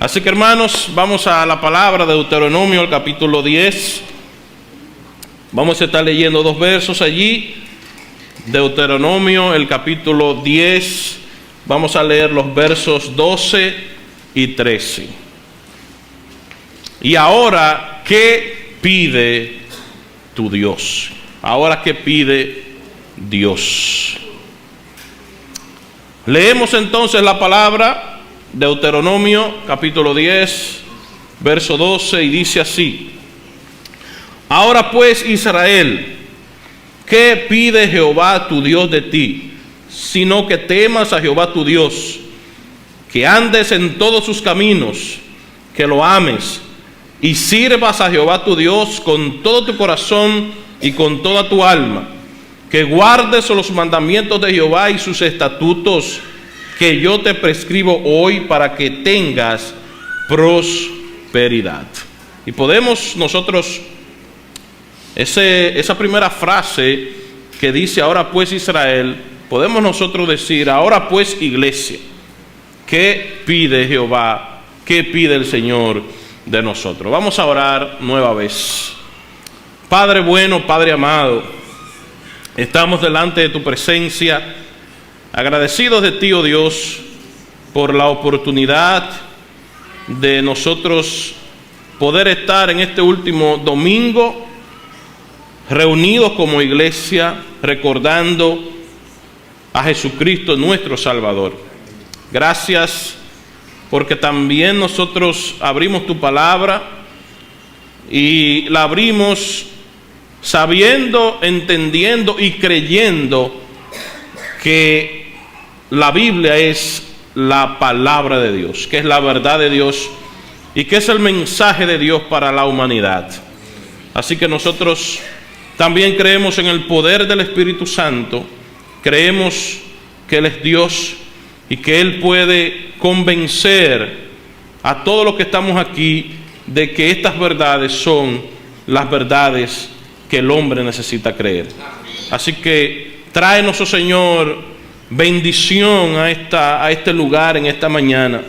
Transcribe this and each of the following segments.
Así que, hermanos, vamos a la palabra de Deuteronomio, el capítulo 10. Vamos a estar leyendo dos versos allí. Deuteronomio, el capítulo 10. Vamos a leer los versos 12 y 13. Y ahora, ¿qué pide tu Dios? Ahora, ¿qué pide Dios? Leemos entonces la palabra, Deuteronomio, capítulo 10, verso 12, y dice así: Ahora pues, Israel, ¿qué pide Jehová tu Dios de ti? Sino que temas a Jehová tu Dios, que andes en todos sus caminos, que lo ames, y sirvas a Jehová tu Dios con todo tu corazón y con toda tu alma, que guardes los mandamientos de Jehová y sus estatutos que yo te prescribo hoy para que tengas prosperidad. Y podemos nosotros, esa primera frase que dice, ahora pues Israel, podemos nosotros decir, ahora pues iglesia, ¿qué pide Jehová? ¿Qué pide el Señor de nosotros? Vamos a orar nueva vez. Padre bueno, Padre amado, estamos delante de tu presencia, agradecidos de ti, oh Dios, por la oportunidad de nosotros poder estar en este último domingo reunidos como iglesia, recordando a Jesucristo nuestro Salvador. Gracias porque también nosotros abrimos tu palabra y la abrimos sabiendo, entendiendo y creyendo que la Biblia es la palabra de Dios, que es la verdad de Dios y que es el mensaje de Dios para la humanidad. Así que nosotros también creemos en el poder del Espíritu Santo, creemos que Él es Dios y que Él puede convencer a todos los que estamos aquí de que estas verdades son las verdades que el hombre necesita creer. Así que tráenos, oh Señor, bendición a este lugar en esta mañana.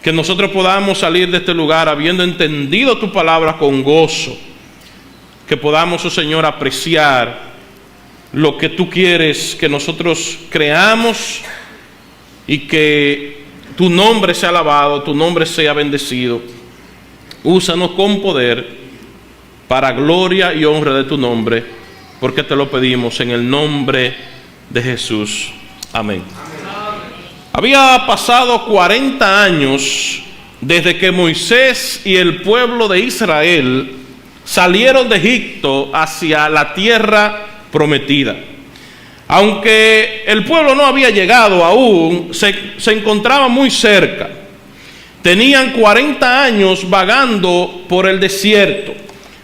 Que nosotros podamos salir de este lugar habiendo entendido tu palabra con gozo. Que podamos, oh Señor, apreciar lo que tú quieres que nosotros creamos y que tu nombre sea alabado, tu nombre sea bendecido. Úsanos con poder para gloria y honra de tu nombre, porque te lo pedimos en el nombre de Jesús. Amén. Había pasado 40 años desde que Moisés y el pueblo de Israel salieron de Egipto hacia la tierra prometida. Aunque el pueblo no había llegado aún, se encontraba muy cerca. Tenían 40 años vagando por el desierto.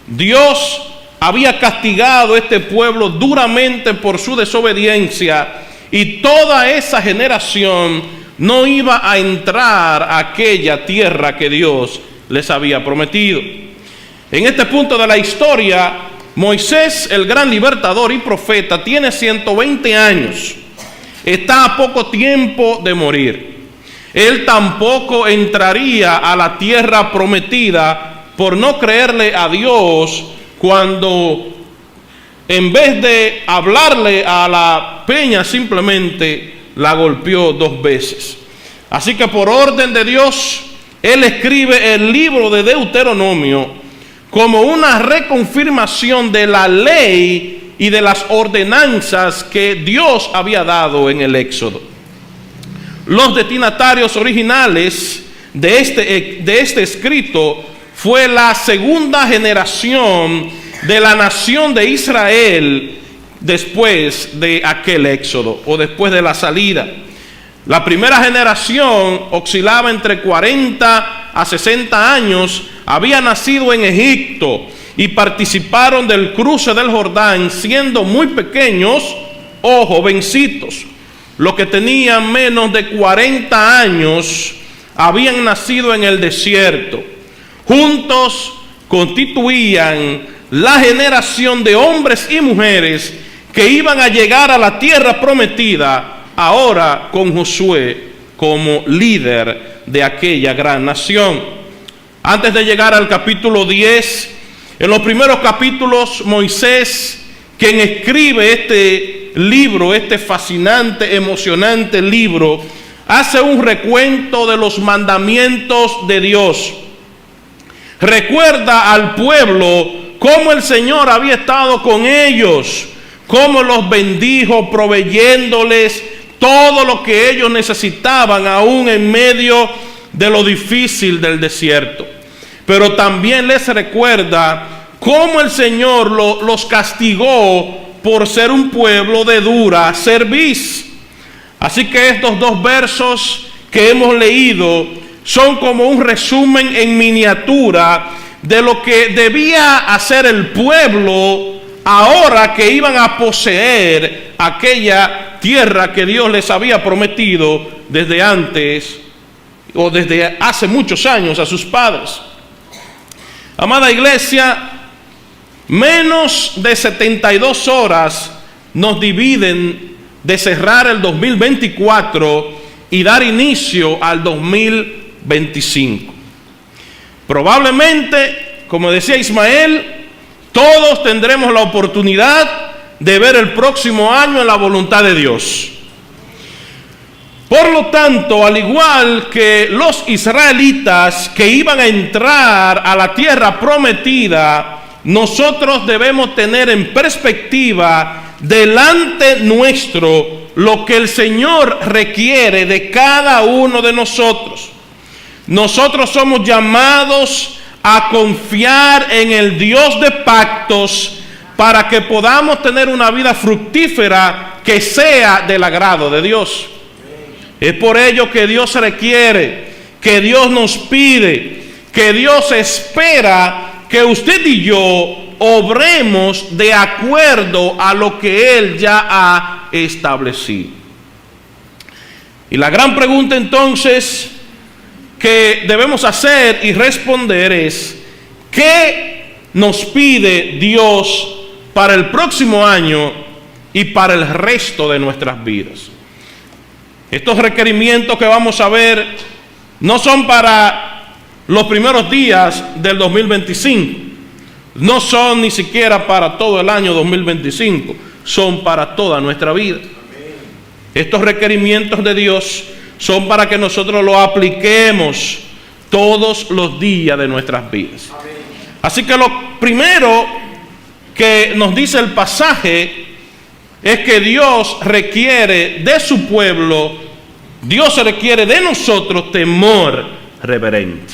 Dios había castigado a este pueblo duramente por su desobediencia y toda esa generación no iba a entrar a aquella tierra que Dios les había prometido. En este punto de la historia, Moisés, el gran libertador y profeta, tiene 120 años. Está a poco tiempo de morir. Él tampoco entraría a la tierra prometida por no creerle a Dios cuando en vez de hablarle a la peña simplemente la golpeó 2 veces. Así que por orden de Dios, él escribe el libro de Deuteronomio como una reconfirmación de la ley y de las ordenanzas que Dios había dado en el Éxodo. Los destinatarios originales de este escrito fue la segunda generación de la nación de Israel después de aquel éxodo o después de la salida. La primera generación oscilaba entre 40 a 60 años, había nacido en Egipto y participaron del cruce del Jordán siendo muy pequeños o jovencitos. Los que tenían menos de 40 años habían nacido en el desierto. Juntos constituían la generación de hombres y mujeres que iban a llegar a la tierra prometida, ahora con Josué como líder de aquella gran nación. Antes de llegar al capítulo 10, en los primeros capítulos, Moisés, quien escribe este libro, este fascinante, emocionante libro, hace un recuento de los mandamientos de Dios. Recuerda al pueblo cómo el Señor había estado con ellos, cómo los bendijo, proveyéndoles todo lo que ellos necesitaban, aún en medio de lo difícil del desierto. Pero también les recuerda cómo el Señor los castigó por ser un pueblo de dura cerviz. Así que estos dos versos que hemos leído son como un resumen en miniatura de lo que debía hacer el pueblo ahora que iban a poseer aquella tierra que Dios les había prometido desde antes o desde hace muchos años a sus padres. Amada iglesia, menos de 72 horas nos dividen de cerrar el 2024 y dar inicio al 2025. Probablemente, como decía Ismael, todos tendremos la oportunidad de ver el próximo año en la voluntad de Dios. Por lo tanto, al igual que los israelitas que iban a entrar a la tierra prometida, nosotros debemos tener en perspectiva delante nuestro lo que el Señor requiere de cada uno de nosotros. Nosotros somos llamados a confiar en el Dios de pactos para que podamos tener una vida fructífera que sea del agrado de Dios. Es por ello que Dios requiere, que Dios nos pide, que Dios espera que usted y yo obremos de acuerdo a lo que Él ya ha establecido. Y la gran pregunta entonces que debemos hacer y responder es: ¿qué nos pide Dios para el próximo año y para el resto de nuestras vidas? Estos requerimientos que vamos a ver no son para los primeros días del 2025, no son ni siquiera para todo el año 2025, son para toda nuestra vida. Estos requerimientos de Dios son para que nosotros lo apliquemos todos los días de nuestras vidas. Así que lo primero que nos dice el pasaje es que Dios requiere de su pueblo, Dios requiere de nosotros temor reverente.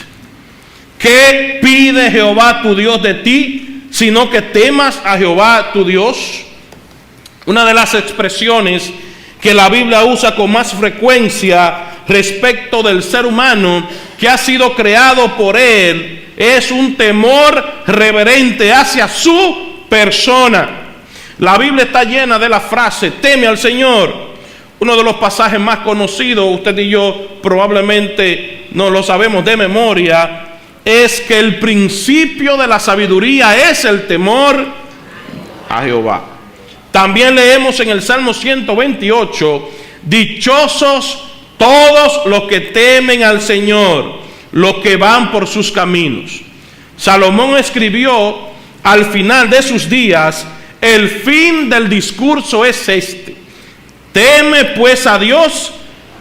¿Qué pide Jehová tu Dios de ti, sino que temas a Jehová tu Dios? Una de las expresiones que la Biblia usa con más frecuencia respecto del ser humano que ha sido creado por Él es un temor reverente hacia su persona. La Biblia está llena de la frase teme al Señor. Uno de los pasajes más conocidos, usted y yo probablemente no lo sabemos de memoria, es que el principio de la sabiduría es el temor a Jehová. También leemos en el Salmo 128, dichosos todos los que temen al Señor, los que van por sus caminos. Salomón escribió al final de sus días, el fin del discurso es este: teme pues a Dios,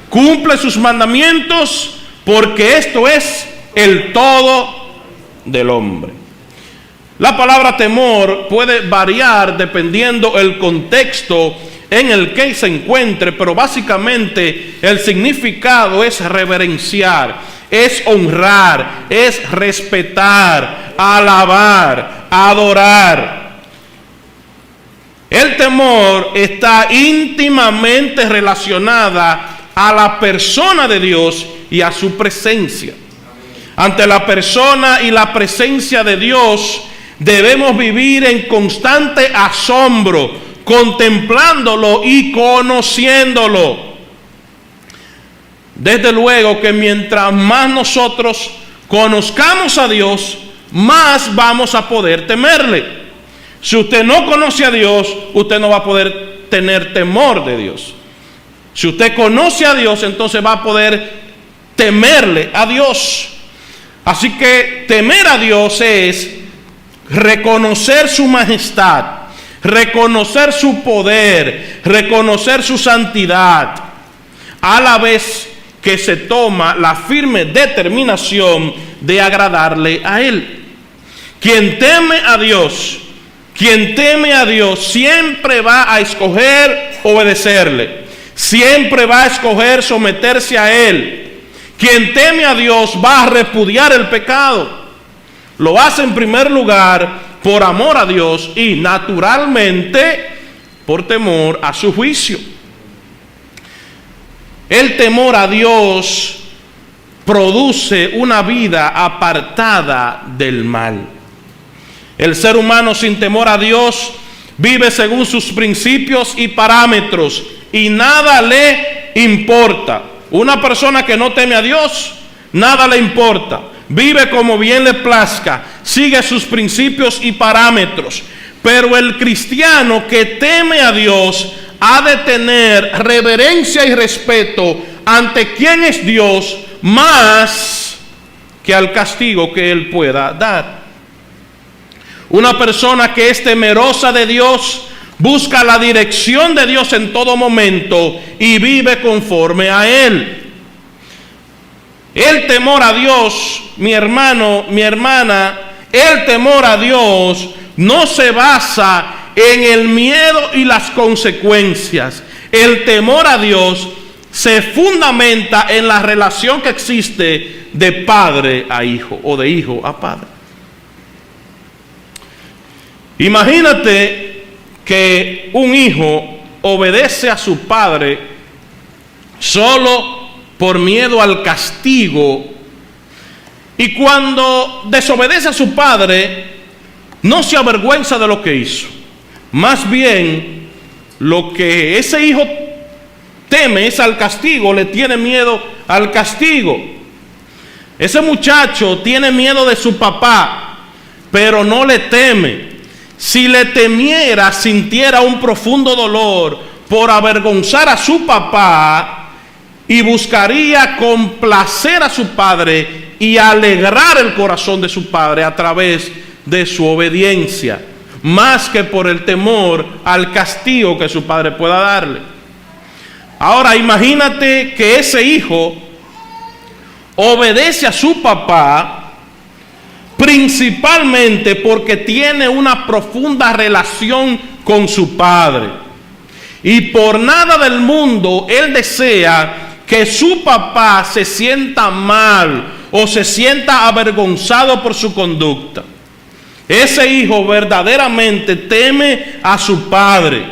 cumple sus mandamientos, porque esto es el todo del hombre. La palabra temor puede variar dependiendo el contexto en el que se encuentre, pero básicamente el significado es reverenciar, es honrar, es respetar, alabar, adorar. El temor está íntimamente relacionada a la persona de Dios y a su presencia. Ante la persona y la presencia de Dios debemos vivir en constante asombro, contemplándolo y conociéndolo. Desde luego que mientras más nosotros conozcamos a Dios, más vamos a poder temerle. Si usted no conoce a Dios, usted no va a poder tener temor de Dios. Si usted conoce a Dios, entonces va a poder temerle a Dios. Así que temer a Dios es reconocer su majestad, reconocer su poder, reconocer su santidad, a la vez que se toma la firme determinación de agradarle a Él. Quien teme a Dios siempre va a escoger obedecerle, siempre va a escoger someterse a Él. Quien teme a Dios va a repudiar el pecado. Lo hace en primer lugar por amor a Dios y naturalmente por temor a su juicio. El temor a Dios produce una vida apartada del mal. El ser humano sin temor a Dios vive según sus principios y parámetros y nada le importa. Una persona que no teme a Dios, nada le importa. Vive como bien le plazca, sigue sus principios y parámetros. Pero el cristiano que teme a Dios ha de tener reverencia y respeto ante quien es Dios, más que al castigo que Él pueda dar. Una persona que es temerosa de Dios busca la dirección de Dios en todo momento y vive conforme a Él. El temor a Dios, mi hermano, mi hermana, el temor a Dios no se basa en el miedo y las consecuencias. El temor a Dios se fundamenta en la relación que existe de padre a hijo o de hijo a padre. Imagínate que un hijo obedece a su padre solo por miedo al castigo, y cuando desobedece a su padre no se avergüenza de lo que hizo. Más bien, lo que ese hijo teme es al castigo, le tiene miedo al castigo. Ese muchacho tiene miedo de su papá, pero no le teme. Si le temiera, sintiera un profundo dolor por avergonzar a su papá y buscaría complacer a su padre y alegrar el corazón de su padre a través de su obediencia, más que por el temor al castigo que su padre pueda darle. Ahora imagínate que ese hijo obedece a su papá principalmente porque tiene una profunda relación con su padre, y por nada del mundo él desea que su papá se sienta mal o se sienta avergonzado por su conducta. Ese hijo verdaderamente teme a su padre.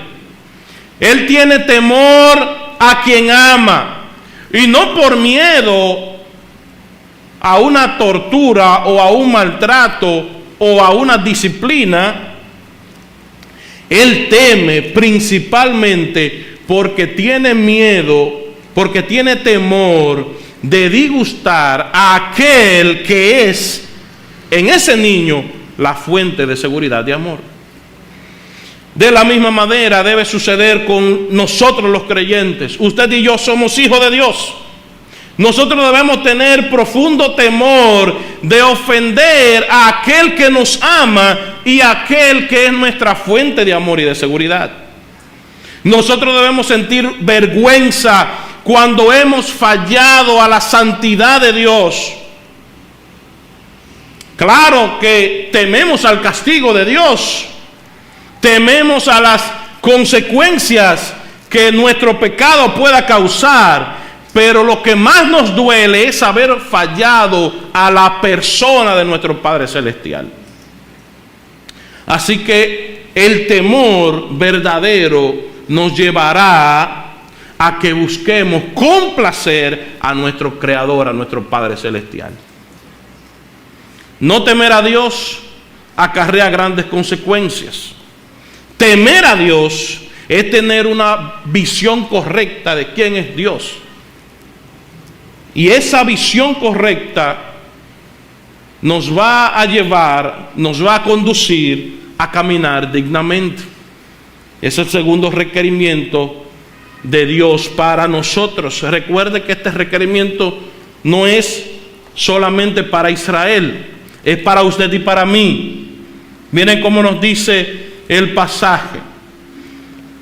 Él tiene temor a quien ama, y no por miedo a una tortura o a un maltrato o a una disciplina. Él teme principalmente porque tiene miedo, porque tiene temor de disgustar a aquel que es en ese niño la fuente de seguridad, de amor. De la misma manera debe suceder con nosotros los creyentes. Usted y yo somos hijos de Dios. Nosotros debemos tener profundo temor de ofender a aquel que nos ama y a aquel que es nuestra fuente de amor y de seguridad. Nosotros debemos sentir vergüenza cuando hemos fallado a la santidad de Dios. Claro que tememos al castigo de Dios, tememos a las consecuencias que nuestro pecado pueda causar, pero lo que más nos duele es haber fallado a la persona de nuestro Padre Celestial. Así que el temor verdadero nos llevará a que busquemos complacer a nuestro Creador, a nuestro Padre Celestial. No temer a Dios acarrea grandes consecuencias. Temer a Dios es tener una visión correcta de quién es Dios. Y esa visión correcta nos va a llevar, nos va a conducir a caminar dignamente. Es el segundo requerimiento de Dios para nosotros. Recuerde que este requerimiento no es solamente para Israel, es para usted y para mí. Miren cómo nos dice el pasaje: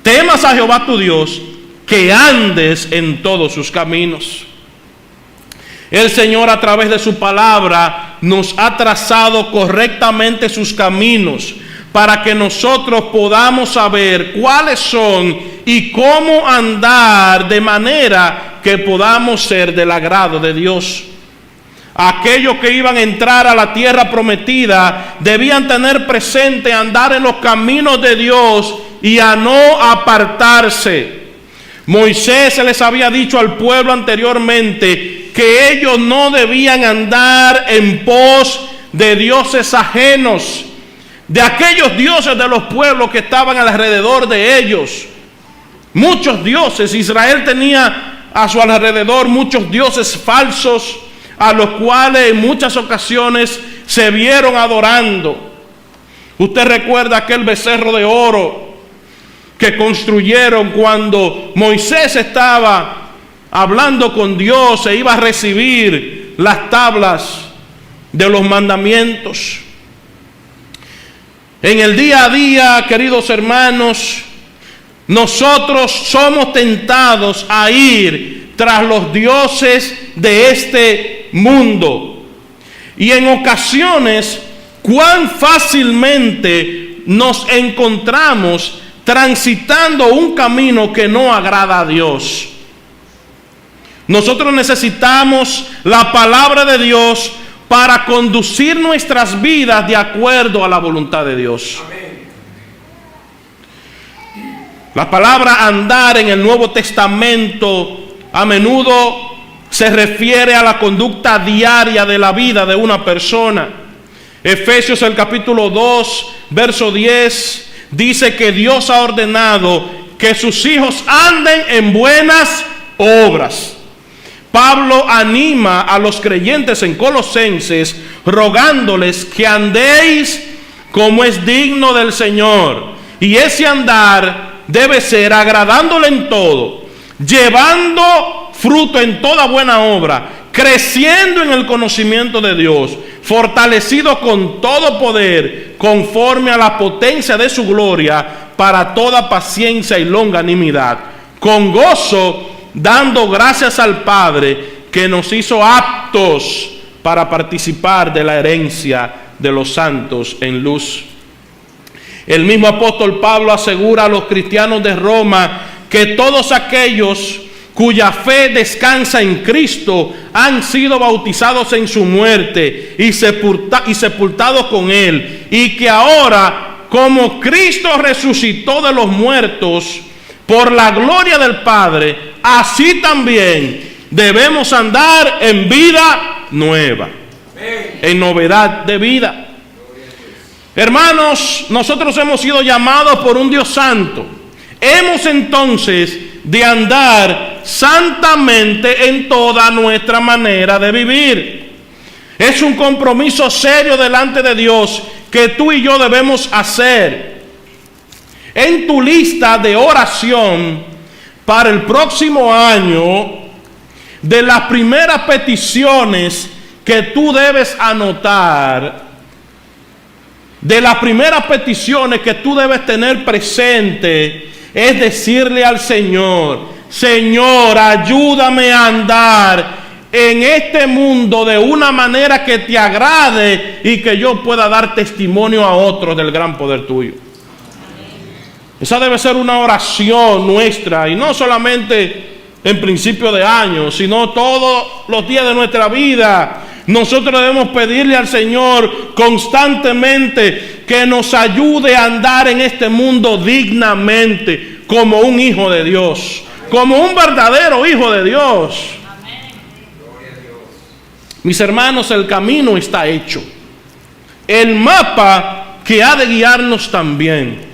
temas a Jehová tu Dios, que andes en todos sus caminos. El Señor, a través de su palabra, nos ha trazado correctamente sus caminos para que nosotros podamos saber cuáles son y cómo andar de manera que podamos ser del agrado de Dios. Aquellos que iban a entrar a la tierra prometida debían tener presente andar en los caminos de Dios y a no apartarse. Moisés se les había dicho al pueblo anteriormente que ellos no debían andar en pos de dioses ajenos, de aquellos dioses de los pueblos que estaban alrededor de ellos. Muchos dioses. Israel tenía a su alrededor muchos dioses falsos, a los cuales en muchas ocasiones se vieron adorando. Usted recuerda aquel becerro de oro que construyeron cuando Moisés estaba hablando con Dios e iba a recibir las tablas de los mandamientos. En el día a día, queridos hermanos, nosotros somos tentados a ir tras los dioses de este mundo. Y en ocasiones, cuán fácilmente nos encontramos transitando un camino que no agrada a Dios. Nosotros necesitamos la palabra de Dios para conducir nuestras vidas de acuerdo a la voluntad de Dios. Amén. La palabra andar en el Nuevo Testamento a menudo se refiere a la conducta diaria de la vida de una persona. Efesios, el capítulo 2, verso 10, dice que Dios ha ordenado que sus hijos anden en buenas obras. Pablo anima a los creyentes en Colosenses rogándoles que andéis como es digno del Señor. Y ese andar debe ser agradándole en todo, llevando fruto en toda buena obra, creciendo en el conocimiento de Dios, fortalecido con todo poder, conforme a la potencia de su gloria, para toda paciencia y longanimidad, con gozo, dando gracias al Padre que nos hizo aptos para participar de la herencia de los santos en luz. El mismo apóstol Pablo asegura a los cristianos de Roma que todos aquellos cuya fe descansa en Cristo han sido bautizados en su muerte y sepultados con Él, y que ahora, como Cristo resucitó de los muertos por la gloria del Padre, así también debemos andar en vida nueva, en novedad de vida. Hermanos, nosotros hemos sido llamados por un Dios santo. Hemos entonces de andar santamente en toda nuestra manera de vivir. Es un compromiso serio delante de Dios que tú y yo debemos hacer. En tu lista de oración para el próximo año, de las primeras peticiones que tú debes anotar, de las primeras peticiones que tú debes tener presente, es decirle al Señor: Señor, ayúdame a andar en este mundo de una manera que te agrade y que yo pueda dar testimonio a otros del gran poder tuyo. Esa debe ser una oración nuestra, y no solamente en principio de año, sino todos los días de nuestra vida. Nosotros debemos pedirle al Señor constantemente que nos ayude a andar en este mundo dignamente, como un hijo de Dios, como un verdadero hijo de Dios. Mis hermanos, el camino está hecho. El mapa que ha de guiarnos también.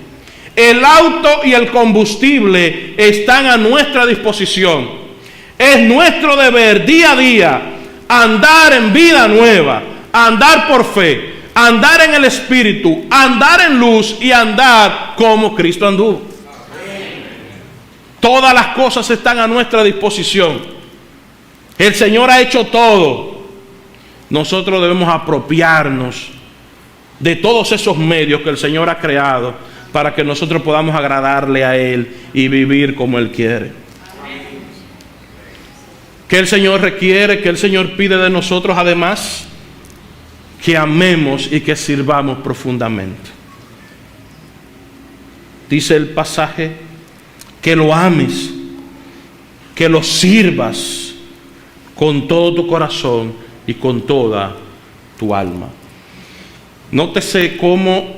El auto y el combustible están a nuestra disposición. Es nuestro deber día a día andar en vida nueva, andar por fe, andar en el Espíritu, andar en luz y andar como Cristo anduvo. Todas las cosas están a nuestra disposición. El Señor ha hecho todo. Nosotros debemos apropiarnos de todos esos medios que el Señor ha creado para que nosotros podamos agradarle a Él y vivir como Él quiere. Que el Señor requiere, que el Señor pide de nosotros además, que amemos y que sirvamos profundamente. Dice el pasaje, que lo ames, que lo sirvas con todo tu corazón y con toda tu alma. Nótese cómo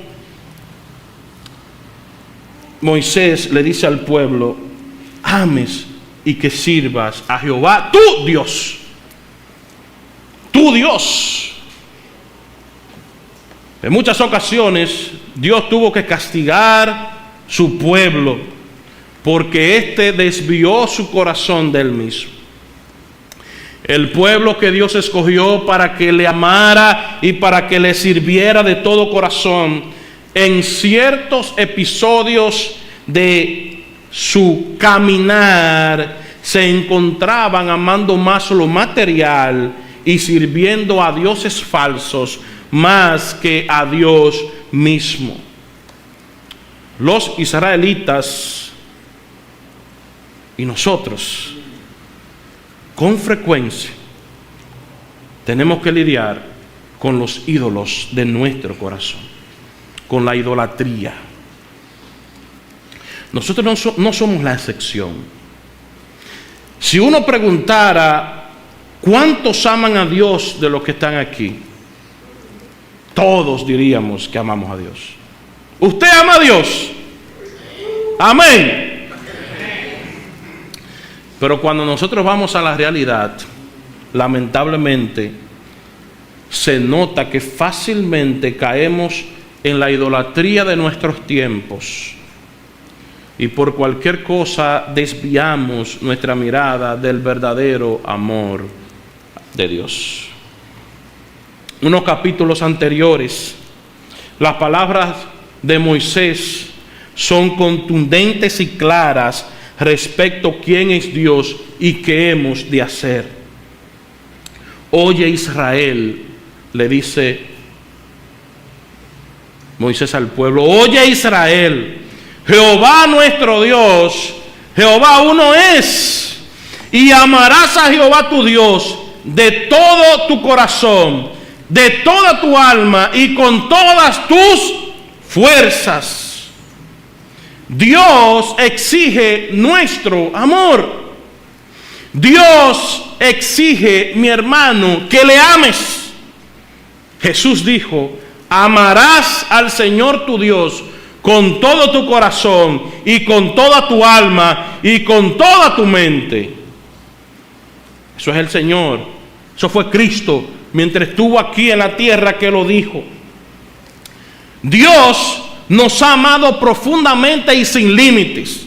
Moisés le dice al pueblo, ames y que sirvas a Jehová, tu Dios. Tu Dios. En muchas ocasiones Dios tuvo que castigar su pueblo porque éste desvió su corazón de él mismo. El pueblo que Dios escogió para que le amara y para que le sirviera de todo corazón, en ciertos episodios de su caminar se encontraban amando más lo material y sirviendo a dioses falsos más que a Dios mismo. Los israelitas y nosotros con frecuencia tenemos que lidiar con los ídolos de nuestro corazón, con la idolatría. Nosotros no somos la excepción. Si uno preguntara cuántos aman a Dios de los que están aquí, todos diríamos que amamos a Dios. ¿Usted ama a Dios? Amén. Pero cuando nosotros vamos a la realidad, lamentablemente, se nota que fácilmente caemos en la idolatría de nuestros tiempos y por cualquier cosa desviamos nuestra mirada del verdadero amor de Dios. Unos capítulos anteriores, las palabras de Moisés son contundentes y claras respecto a quién es Dios y qué hemos de hacer. Oye Israel, le dice Moisés al pueblo, oye Israel, Jehová nuestro Dios, Jehová uno es, y amarás a Jehová tu Dios de todo tu corazón, de toda tu alma y con todas tus fuerzas. Dios exige nuestro amor. Dios exige, mi hermano, que le ames. Jesús dijo, amarás al Señor tu Dios con todo tu corazón y con toda tu alma y con toda tu mente. Eso es el Señor. Eso fue Cristo mientras estuvo aquí en la tierra que lo dijo. Dios nos ha amado profundamente y sin límites.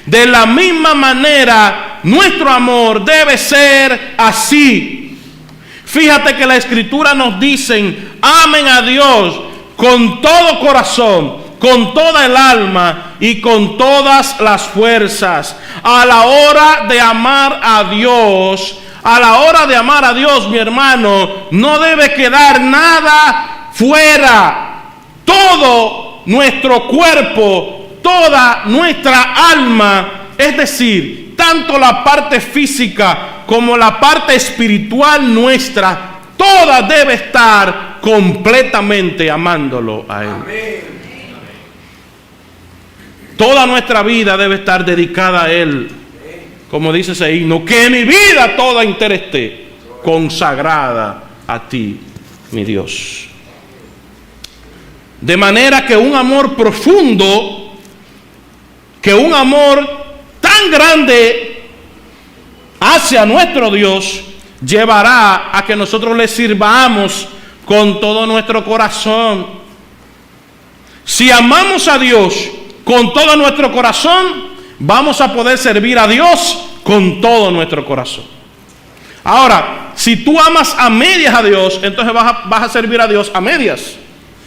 De la misma manera, nuestro amor debe ser así. Fíjate que la Escritura nos dice, amen a Dios con todo corazón, con toda el alma y con todas las fuerzas. A la hora de amar a Dios, mi hermano, no debe quedar nada fuera. Todo nuestro cuerpo, toda nuestra alma, es decir, tanto la parte física como la parte espiritual nuestra, toda debe estar completamente amándolo a Él. Amén. Toda nuestra vida debe estar dedicada a Él, como dice ese himno, que mi vida toda entera esté consagrada a ti, mi Dios. De manera que un amor profundo, que un amor tan grande hacia nuestro Dios, llevará a que nosotros le sirvamos con todo nuestro corazón. Si amamos a Dios con todo nuestro corazón, vamos a poder servir a Dios con todo nuestro corazón. Ahora, si tú amas a medias a Dios, entonces vas a servir a Dios a medias.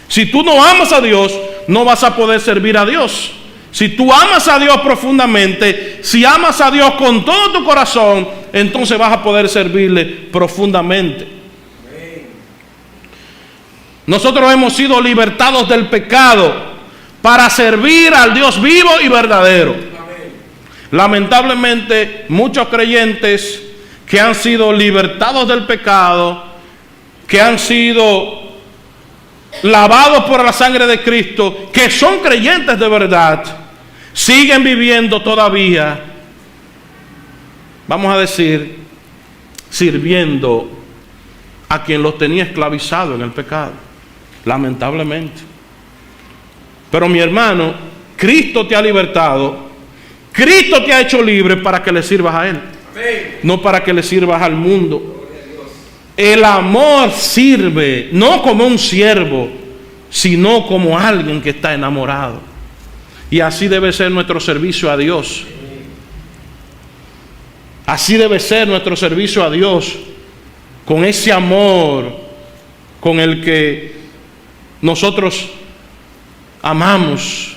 Si tú no amas a Dios, no vas a poder servir a Dios. Si tú amas a Dios profundamente, si amas a Dios con todo tu corazón, entonces vas a poder servirle profundamente. Nosotros hemos sido libertados del pecado para servir al Dios vivo y verdadero. Lamentablemente, muchos creyentes que han sido libertados del pecado, que han sido lavados por la sangre de Cristo, que son creyentes de verdad, siguen viviendo todavía, vamos a decir, sirviendo a quien los tenía esclavizados en el pecado, lamentablemente. Pero mi hermano, Cristo te ha libertado, Cristo te ha hecho libre para que le sirvas a Él, no para que le sirvas al mundo. El amor sirve no como un siervo, sino como alguien que está enamorado. Y así debe ser nuestro servicio a Dios. Así debe ser nuestro servicio a Dios, con ese amor con el que nosotros amamos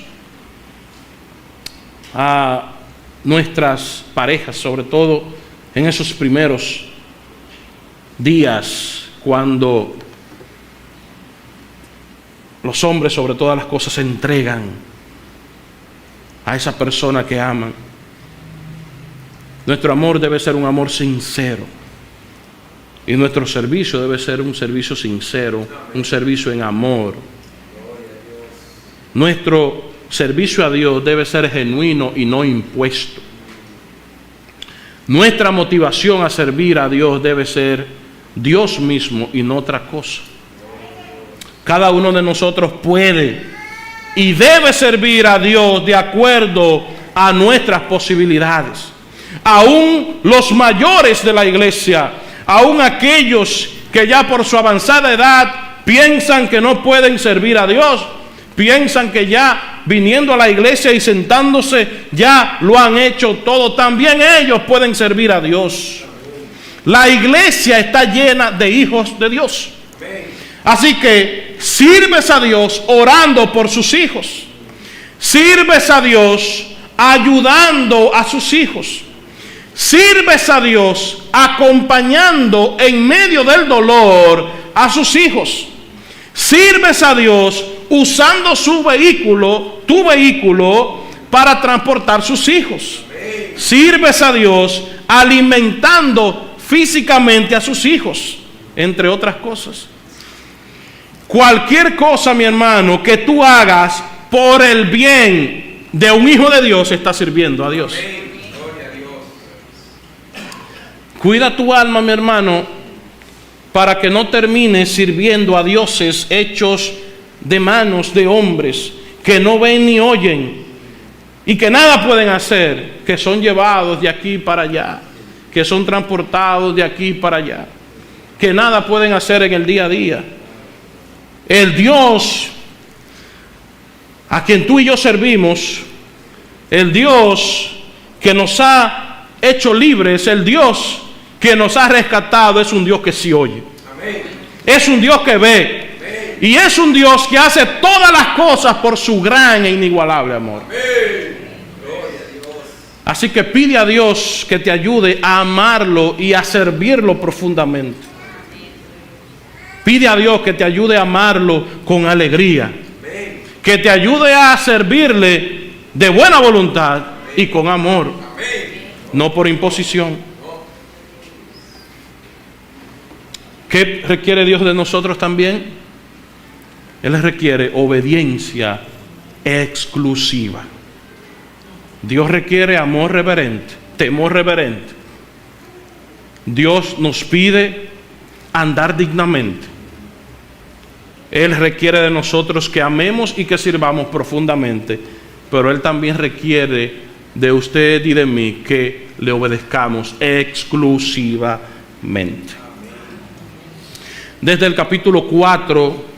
a nuestras parejas, sobre todo en esos primeros días cuando los hombres sobre todas las cosas se entregan a esa persona que aman. Nuestro amor debe ser un amor sincero y nuestro servicio debe ser un servicio sincero, un servicio en amor. Nuestro servicio a Dios debe ser genuino y no impuesto. Nuestra motivación a servir a Dios debe ser Dios mismo y no otra cosa. Cada uno de nosotros puede y debe servir a Dios de acuerdo a nuestras posibilidades. Aún los mayores de la iglesia, aún aquellos que ya por su avanzada edad piensan que no pueden servir a Dios, piensan que ya viniendo a la iglesia y sentándose ya lo han hecho todo, también ellos pueden servir a Dios. La iglesia está llena de hijos de Dios. Así que sirves a Dios orando por sus hijos. Sirves a Dios ayudando a sus hijos. Sirves a Dios acompañando en medio del dolor a sus hijos. Sirves a Dios usando su vehículo, tu vehículo, para transportar sus hijos. Sirves a Dios alimentando físicamente a sus hijos, entre otras cosas. Cualquier cosa, mi hermano, que tú hagas por el bien de un hijo de Dios, está sirviendo a Dios. Cuida tu alma, mi hermano, para que no termines sirviendo a dioses hechos de manos de hombres que no ven ni oyen y que nada pueden hacer, que son llevados de aquí para allá, que son transportados de aquí para allá, que nada pueden hacer en el día a día. El Dios a quien tú y yo servimos, el Dios que nos ha hecho libres, el Dios que nos ha rescatado, es un Dios que sí oye. Amén. Es un Dios que ve. Amén. Y es un Dios que hace todas las cosas por su gran e inigualable amor. Amén. Así que pide a Dios que te ayude a amarlo y a servirlo profundamente. Pide a Dios que te ayude a amarlo con alegría. Que te ayude a servirle de buena voluntad y con amor. No por imposición. ¿Qué requiere Dios de nosotros también? Él requiere obediencia exclusiva. Dios requiere amor reverente, temor reverente. Dios nos pide andar dignamente. Él requiere de nosotros que amemos y que sirvamos profundamente, pero Él también requiere de usted y de mí que le obedezcamos exclusivamente. Desde el capítulo 4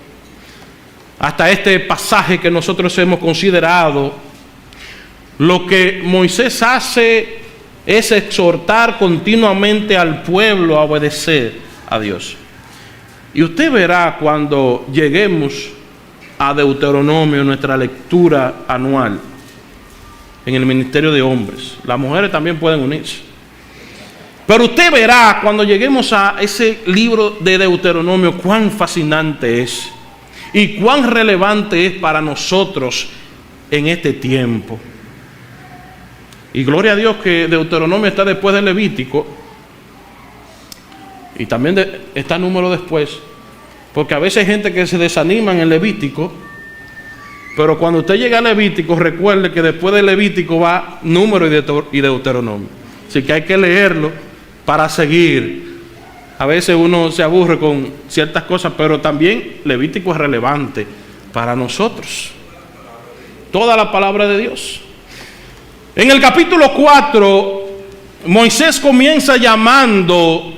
hasta este pasaje que nosotros hemos considerado, lo que Moisés hace es exhortar continuamente al pueblo a obedecer a Dios. Y usted verá cuando lleguemos a Deuteronomio, nuestra lectura anual en el ministerio de hombres. Las mujeres también pueden unirse. Pero usted verá cuando lleguemos a ese libro de Deuteronomio cuán fascinante es y cuán relevante es para nosotros en este tiempo. Y gloria a Dios que Deuteronomio está después del Levítico y también está Número después, porque a veces hay gente que se desanima en el Levítico, pero cuando usted llega al Levítico, recuerde que después del Levítico va Número y Deuteronomio. Así que hay que leerlo para seguir. A veces uno se aburre con ciertas cosas, pero también Levítico es relevante para nosotros. Toda la palabra de Dios. En el capítulo 4, Moisés comienza llamando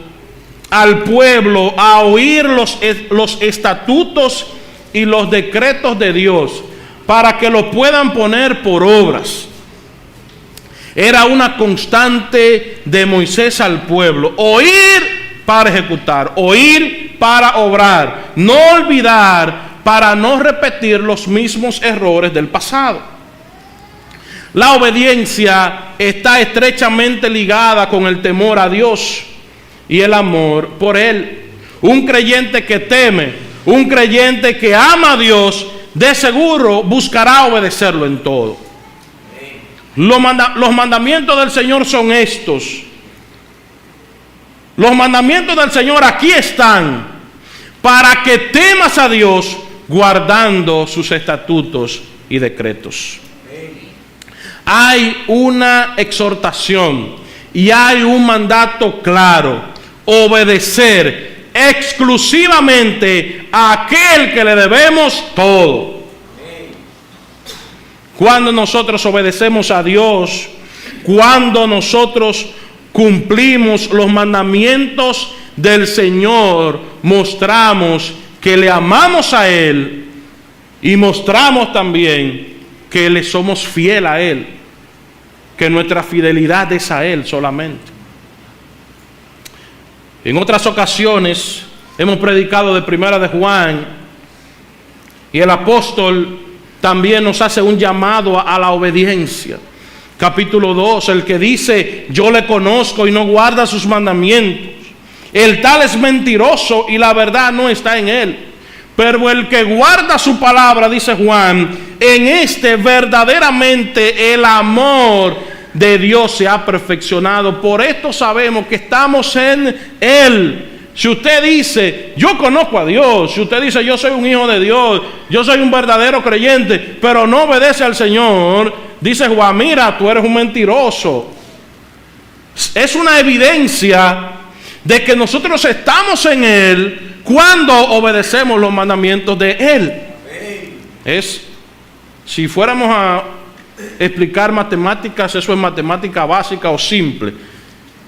al pueblo a oír los estatutos y los decretos de Dios para que lo puedan poner por obras. Era una constante de Moisés al pueblo: oír para ejecutar, oír para obrar, no olvidar para no repetir los mismos errores del pasado. La obediencia está estrechamente ligada con el temor a Dios y el amor por Él. Un creyente que teme, un creyente que ama a Dios, de seguro buscará obedecerlo en todo. Los mandamientos del Señor son estos. Los mandamientos del Señor aquí están para que temas a Dios guardando sus estatutos y decretos. Hay una exhortación y hay un mandato claro: obedecer exclusivamente a aquel que le debemos todo. Cuando nosotros obedecemos a Dios, cuando nosotros cumplimos los mandamientos del Señor, mostramos que le amamos a Él y mostramos también que le somos fiel a Él, que nuestra fidelidad es a Él solamente. En otras ocasiones hemos predicado de Primera de Juan y el apóstol también nos hace un llamado a la obediencia. Capítulo 2, el que dice: yo le conozco y no guarda sus mandamientos, el tal es mentiroso y la verdad no está en él. Pero el que guarda su palabra, dice Juan, en este verdaderamente el amor de Dios se ha perfeccionado. Por esto sabemos que estamos en Él. Si usted dice: yo conozco a Dios, si usted dice: yo soy un hijo de Dios, yo soy un verdadero creyente, pero no obedece al Señor, dice Juan: mira, tú eres un mentiroso. Es una evidencia de que nosotros estamos en Él cuando obedecemos los mandamientos de Él. Si fuéramos a explicar matemáticas, eso es matemática básica o simple.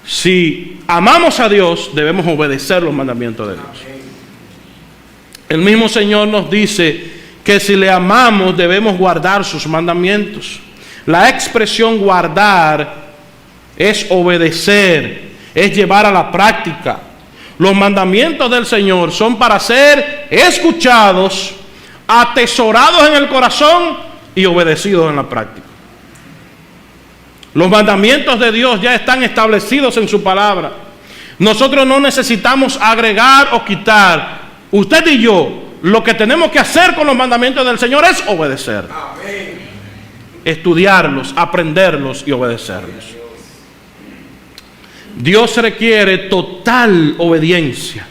Si amamos a Dios, debemos obedecer los mandamientos de Dios. El mismo Señor nos dice que si le amamos, debemos guardar sus mandamientos. La expresión guardar es obedecer, es llevar a la práctica. Los mandamientos del Señor son para ser escuchados, atesorados en el corazón y obedecidos en la práctica. Los mandamientos de Dios ya están establecidos en su palabra. Nosotros no necesitamos agregar o quitar. Usted y yo, lo que tenemos que hacer con los mandamientos del Señor es obedecer. Amén. Estudiarlos, aprenderlos y obedecerlos. Dios requiere total obediencia.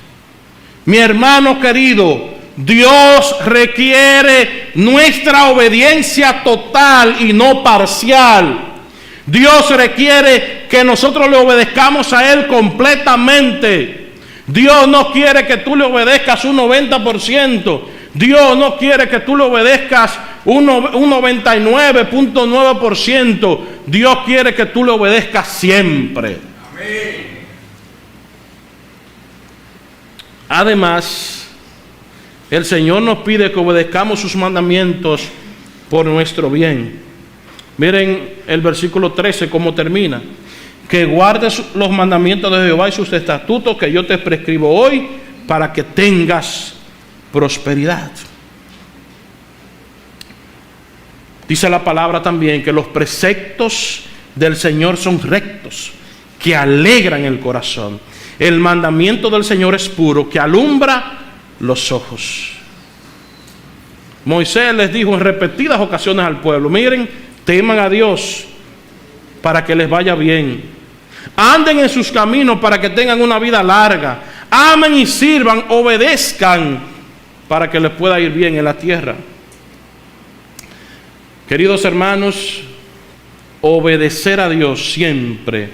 Mi hermano querido, Dios requiere nuestra obediencia total y no parcial. Dios requiere que nosotros le obedezcamos a Él completamente. Dios no quiere que tú le obedezcas un 90%. Dios no quiere que tú le obedezcas un 99.9%. Dios quiere que tú le obedezcas siempre. Amén. Además, el Señor nos pide que obedezcamos sus mandamientos por nuestro bien. Miren el versículo 13 cómo termina: que guardes los mandamientos de Jehová y sus estatutos que yo te prescribo hoy para que tengas prosperidad. Dice la palabra también que los preceptos del Señor son rectos que alegran el corazón. El mandamiento del Señor es puro, que alumbra los ojos. Moisés les dijo en repetidas ocasiones al pueblo: miren, teman a Dios para que les vaya bien. Anden en sus caminos para que tengan una vida larga. Amen y sirvan, obedezcan para que les pueda ir bien en la tierra. Queridos hermanos, obedecer a Dios siempre,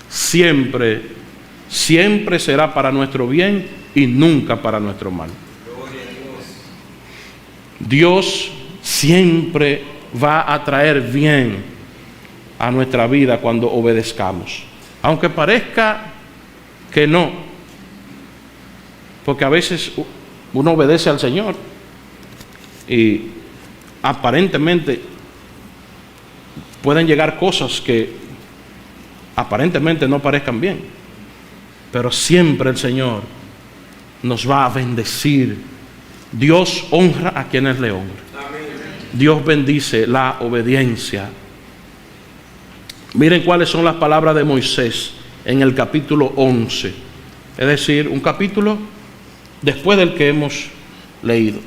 siempre, siempre será para nuestro bien y nunca para nuestro mal. Dios siempre va a traer bien a nuestra vida cuando obedezcamos, aunque parezca que no, porque a veces uno obedece al Señor y aparentemente pueden llegar cosas que aparentemente no parezcan bien, pero siempre el Señor nos va a bendecir. Dios honra a quienes le honran. Dios bendice la obediencia. Miren cuáles son las palabras de Moisés en el capítulo 11, es decir, un capítulo después del que hemos leído.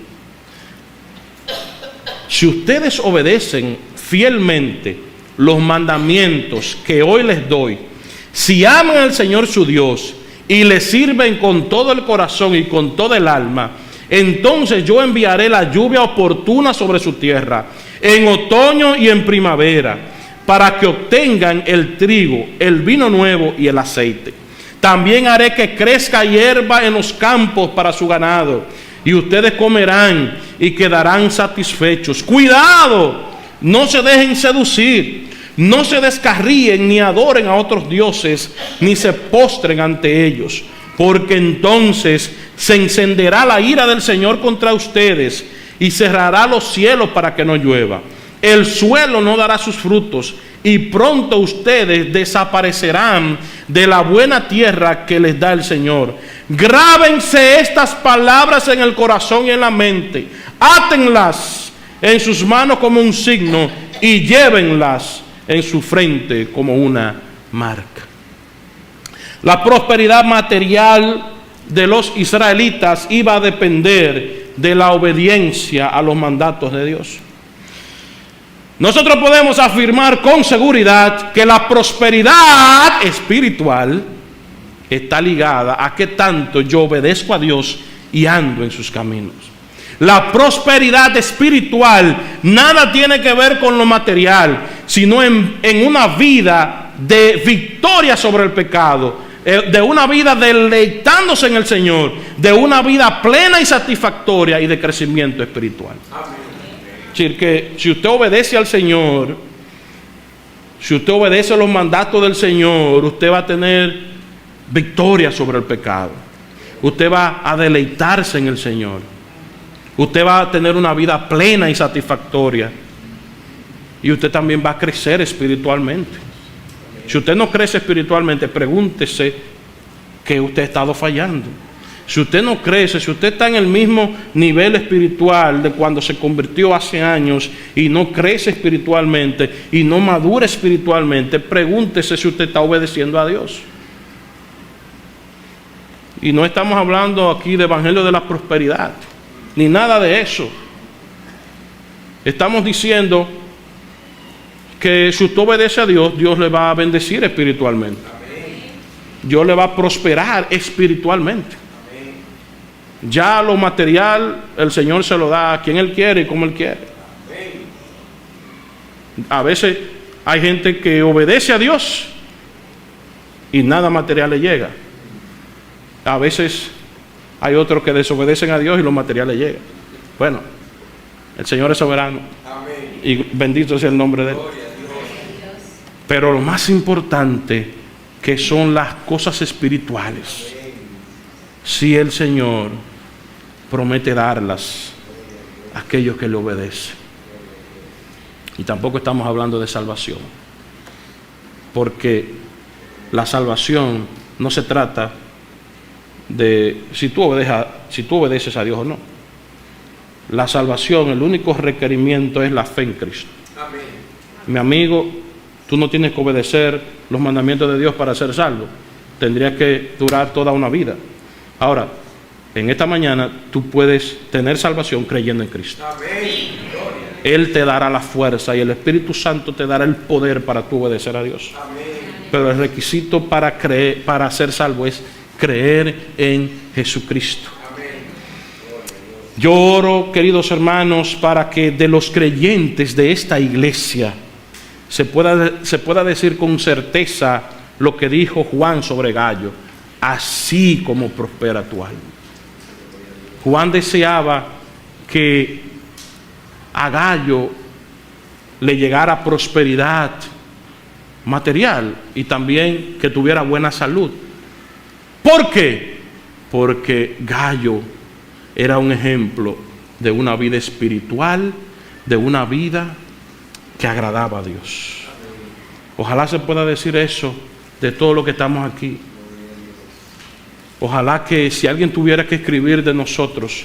Si ustedes obedecen fielmente los mandamientos que hoy les doy, si aman al Señor su Dios y le sirven con todo el corazón y con toda el alma, entonces yo enviaré la lluvia oportuna sobre su tierra, en otoño y en primavera, para que obtengan el trigo, el vino nuevo y el aceite. También haré que crezca hierba en los campos para su ganado, y ustedes comerán y quedarán satisfechos. Cuidado, no se dejen seducir, no se descarríen ni adoren a otros dioses, ni se postren ante ellos, porque entonces se encenderá la ira del Señor contra ustedes y cerrará los cielos para que no llueva. El suelo no dará sus frutos y pronto ustedes desaparecerán de la buena tierra que les da el Señor. Grábense estas palabras en el corazón y en la mente. Átenlas en sus manos como un signo y llévenlas en su frente como una marca. La prosperidad material de los israelitas iba a depender de la obediencia a los mandatos de Dios. Nosotros podemos afirmar con seguridad que la prosperidad espiritual está ligada a qué tanto yo obedezco a Dios y ando en sus caminos. La prosperidad espiritual nada tiene que ver con lo material, sino en una vida de victoria sobre el pecado, de una vida deleitándose en el Señor, de una vida plena y satisfactoria y de crecimiento espiritual. Amén. Es decir, que si usted obedece al Señor, si usted obedece a los mandatos del Señor, usted va a tener victoria sobre el pecado. Usted va a deleitarse en el Señor. Usted va a tener una vida plena y satisfactoria. Y usted también va a crecer espiritualmente. Si usted no crece espiritualmente, pregúntese que usted ha estado fallando. Si usted no crece, si usted está en el mismo nivel espiritual de cuando se convirtió hace años y no crece espiritualmente y no madura espiritualmente, pregúntese si usted está obedeciendo a Dios. Y no estamos hablando aquí de evangelio de la prosperidad, ni nada de eso. Estamos diciendo que si usted obedece a Dios, Dios le va a bendecir espiritualmente. Dios le va a prosperar espiritualmente. Ya lo material, el Señor se lo da a quien Él quiere y como Él quiere. A veces hay gente que obedece a Dios y nada material le llega. A veces hay otros que desobedecen a Dios y lo material le llega. Bueno, el Señor es soberano. Y bendito sea el nombre de Él. Pero lo más importante, que son las cosas espirituales, si el Señor promete darlas a aquellos que le obedecen. Y tampoco estamos hablando de salvación, porque la salvación no se trata de si tú obedeces a Dios o no. La salvación, el único requerimiento es la fe en Cristo. Amén. Mi amigo, tú no tienes que obedecer los mandamientos de Dios para ser salvo. Tendrías que durar toda una vida. Ahora, en esta mañana tú puedes tener salvación creyendo en Cristo. Él te dará la fuerza y el Espíritu Santo te dará el poder para tú obedecer a Dios. Pero el requisito para ser salvo es creer en Jesucristo. Yo oro, queridos hermanos, para que de los creyentes de esta iglesia se pueda decir con certeza lo que dijo Juan sobre Gallo: así como prospera tu alma. Juan deseaba que a Gallo le llegara prosperidad material y también que tuviera buena salud. ¿Por qué? Porque Gallo era un ejemplo de una vida espiritual, de una vida que agradaba a Dios. Ojalá se pueda decir eso de todo lo que estamos aquí. Ojalá que si alguien tuviera que escribir de nosotros,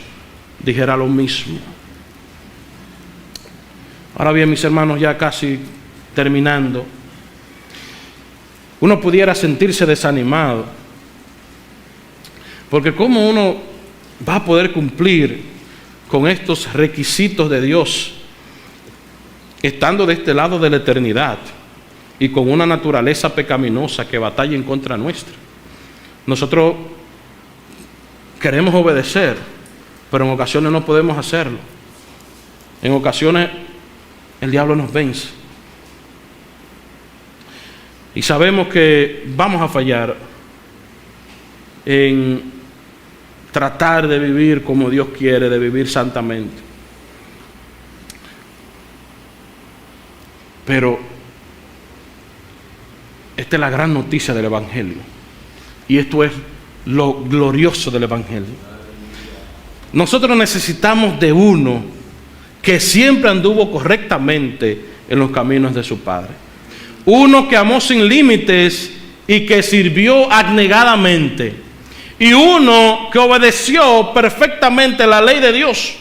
dijera lo mismo. Ahora bien, mis hermanos, ya casi terminando, uno pudiera sentirse desanimado, porque ¿cómo uno va a poder cumplir con estos requisitos de Dios estando de este lado de la eternidad y con una naturaleza pecaminosa que batalla en contra nuestra? Nosotros queremos obedecer, pero en ocasiones no podemos hacerlo. En ocasiones el diablo nos vence. Y sabemos que vamos a fallar en tratar de vivir como Dios quiere, de vivir santamente. Pero esta es la gran noticia del Evangelio. Y esto es lo glorioso del Evangelio. Nosotros necesitamos de uno que siempre anduvo correctamente en los caminos de su Padre. Uno que amó sin límites y que sirvió abnegadamente. Y uno que obedeció perfectamente la ley de Dios.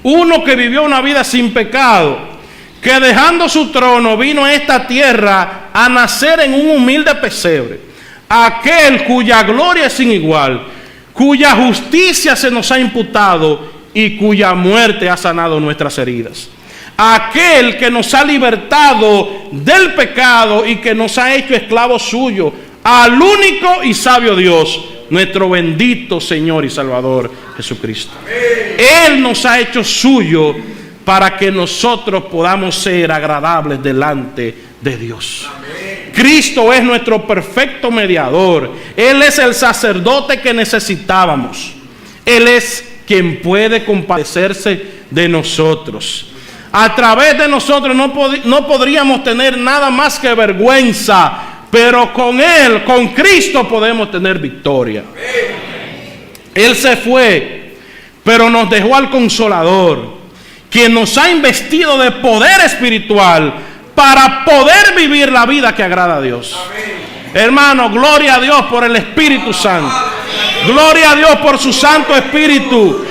Uno que vivió una vida sin pecado, que dejando su trono vino a esta tierra a nacer en un humilde pesebre. Aquel cuya gloria es sin igual, cuya justicia se nos ha imputado y cuya muerte ha sanado nuestras heridas. Aquel que nos ha libertado del pecado y que nos ha hecho esclavos suyos, al único y sabio Dios, nuestro bendito Señor y Salvador Jesucristo. Él nos ha hecho suyo para que nosotros podamos ser agradables delante de Dios. Cristo es nuestro perfecto mediador. Él es el sacerdote que necesitábamos. Él es quien puede compadecerse de nosotros. A través de nosotros no podríamos tener nada más que vergüenza, pero con Él, con Cristo, podemos tener victoria. Él se fue, pero nos dejó al Consolador, quien nos ha investido de poder espiritual para poder vivir la vida que agrada a Dios. Hermano, gloria a Dios por el Espíritu Santo. Gloria a Dios por su Santo Espíritu,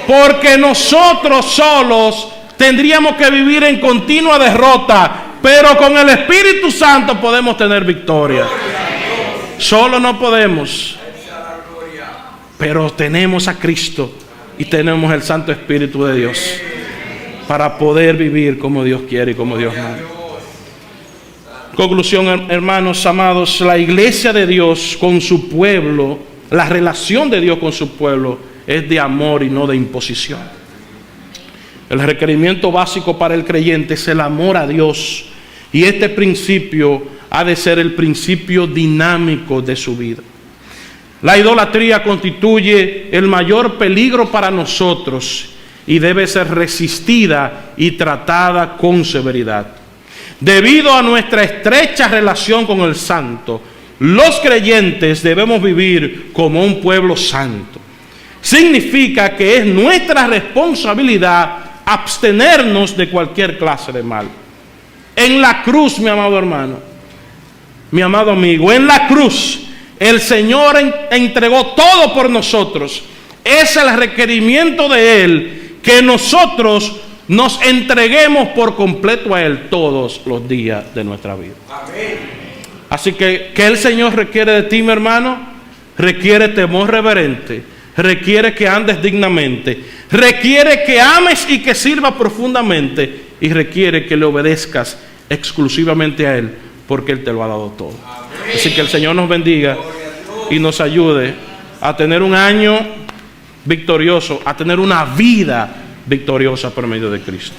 porque nosotros solos tendríamos que vivir en continua derrota, pero con el Espíritu Santo podemos tener victoria. Solo no podemos, pero tenemos a Cristo y tenemos el Santo Espíritu de Dios para poder vivir como Dios quiere y como Dios manda. Conclusión, hermanos amados, la iglesia de Dios con su pueblo, la relación de Dios con su pueblo es de amor y no de imposición. El requerimiento básico para el creyente es el amor a Dios, y este principio ha de ser el principio dinámico de su vida. La idolatría constituye el mayor peligro para nosotros y debe ser resistida y tratada con severidad. Debido a nuestra estrecha relación con el Santo, los creyentes debemos vivir como un pueblo santo. Significa que es nuestra responsabilidad abstenernos de cualquier clase de mal. En la cruz, mi amado hermano, mi amado amigo, en la cruz el Señor entregó todo por nosotros. Es el requerimiento de Él que nosotros nos entreguemos por completo a Él todos los días de nuestra vida. Así que el Señor requiere de ti, mi hermano, requiere temor reverente, requiere que andes dignamente, requiere que ames y que sirvas profundamente, y requiere que le obedezcas exclusivamente a Él, porque Él te lo ha dado todo. Así que el Señor nos bendiga y nos ayude a tener un año victorioso, a tener una vida victoriosa por medio de Cristo.